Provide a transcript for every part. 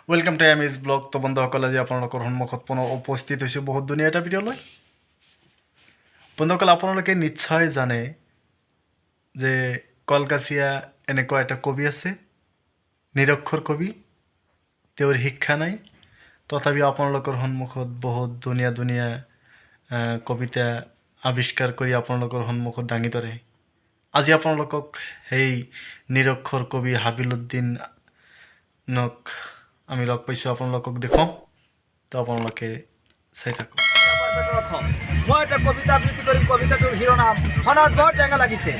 Welcome to एम इज blog. तो बंधुসকল আজি আপোনালোকৰ সন্মুখত পুনৰ উপস্থিত হৈছোঁ বহুত ধুনীয়া এটা ভিডিঅ' লৈ। বন্ধুসকল আপোনালোকে নিশ্চয় জানে যে কলকাছিয়া এনেকুৱা এটা কবি আছে, নিৰক্ষৰ কবি, তেওঁৰ শিক্ষা নাই, তথাপি আপোনালোকৰ সন্মুখত বহুত ধুনীয়া ধুনীয়া কবিতা আৱিষ্কাৰ কৰি আপোনালোকৰ সন্মুখত দাঙি ধৰে। আজি আপোনালোকক সেই নিৰক্ষৰ কবি হাবিলুদ্দিনক আমি লগ পাইছোঁ, আপোনালোকক দেখুৱাম। তো আপোনালোকে চাই থাকক। মই এটা কবিতা আবৃত্তি কৰিম। কবিতাটোৰ শিৰোনাম খনাত বৰ টেঙা লাগিছে।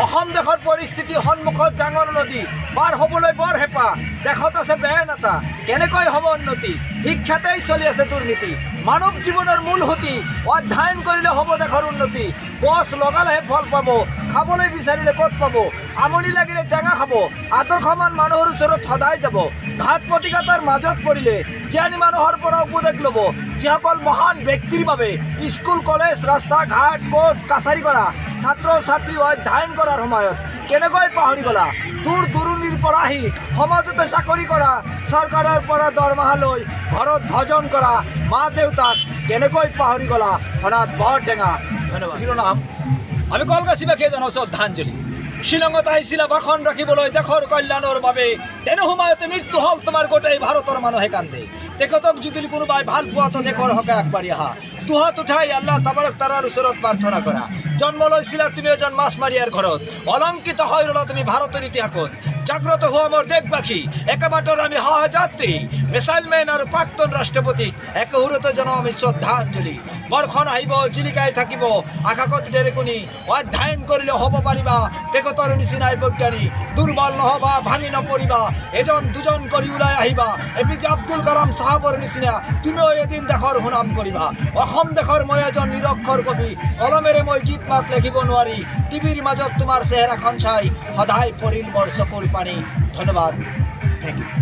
অসম দেশৰ পৰিস্থিতি সন্মুখত ডাঙৰ নদী, পাৰ হ'বলৈ বৰ হেঁপাহ, দেশত আছে বেয়া নেতা, কেনেকৈ হ'ব উন্নতি, শিক্ষাতেই চলি আছে দুৰ্নীতি, মানৱ জীৱনৰ মূল সুঁতি, অধ্যয়ন কৰিলে হ'ব দেশৰ উন্নতি, গছ লগালেহে ফল পাব, খাবলৈ বিচাৰিলে ক'ত পাব, আমনি লাগিলে টেঙা খাব, আদৰ্শমান মানুহৰ ওচৰত সদায় যাব, ঘাত প্ৰতিঘাতৰ মাজত পৰিলে জ্ঞানী মানুহৰ পৰা উপদেশ ল'ব, যিসকল মহান ব্যক্তিৰ বাবে স্কুল কলেজ ৰাস্তা ঘাট কোৰ্ট কাছাৰী কৰা, ছাত্ৰ ছাত্ৰী অধ্যয়ন কৰাৰ সময়ত কেনেকৈ পাহৰি গলা, দূৰ দূৰণিৰ পৰা আহি সমাজতে চাকৰি কৰা, চৰকাৰৰ পৰা দৰমহা লৈ ঘৰত ভজন কৰা মা দেউতাক কেনেকৈ পাহৰি গলা, খনাত বৰ টেঙা। ধন্যবাদ। শিৰোনাম আমি কলকাছিবাসীয়ে জনাওঁ শ্ৰদ্ধাঞ্জলি। শ্বিলঙত আহিছিলা ভাষণ ৰাখিবলৈ দেশৰ কল্যাণৰ বাবে, তেনে সময়তে মৃত্যু হ'ল তোমাৰ গোটেই ভাৰতৰ মানুহে কান্দে। তেখেতক যদি কোনোবাই ভাল পোৱাটো দেশৰ হকে আগবাঢ়ি আহা, দুহাত উঠাই আল্লাহ তাবাৰক তাৰাৰ ওচৰত প্ৰাৰ্থনা কৰা। জন্ম লৈছিলা তুমি এজন মাছমাৰিয়াৰ ঘৰত, অলংকিত হৈ ৰলা তুমি ভাৰতৰ ইতিহাসত। জাগ্ৰত হোৱা মোৰ দেশবাসী, একেবাৰৰ আমি সহযাত্ৰী, মিছাইল মেন আৰু প্ৰাক্তন ৰাষ্ট্ৰপতিক একে সুৰতে জনাওঁ আমি শ্ৰদ্ধাঞ্জলি। বৰষুণ আহিব, জিলিকাই থাকিব আকাশত ডেৰেকণি, অধ্যয়ন কৰিলে হ'ব পাৰিবা তেখেতৰ নিচিনাই বৈজ্ঞানিক, দুৰ্বল নহবা ভাঙি নপৰিবা, এজন দুজন কৰি ওলাই আহিবা এপিজে আব্দুল কালাম চাহাবৰ নিচিনা, তুমিও এদিন দেশৰ সুনাম কৰিবা। অসম দেশৰ মই এজন নিৰক্ষৰ কবি, কলমেৰে মই গীত মাত লিখিব নোৱাৰি, টিভিৰ মাজত তোমাৰ চেহেৰাখন চাই সদায় পৰিল মোৰ চকুৰ পানী। ধন্যবাদ। Thank U.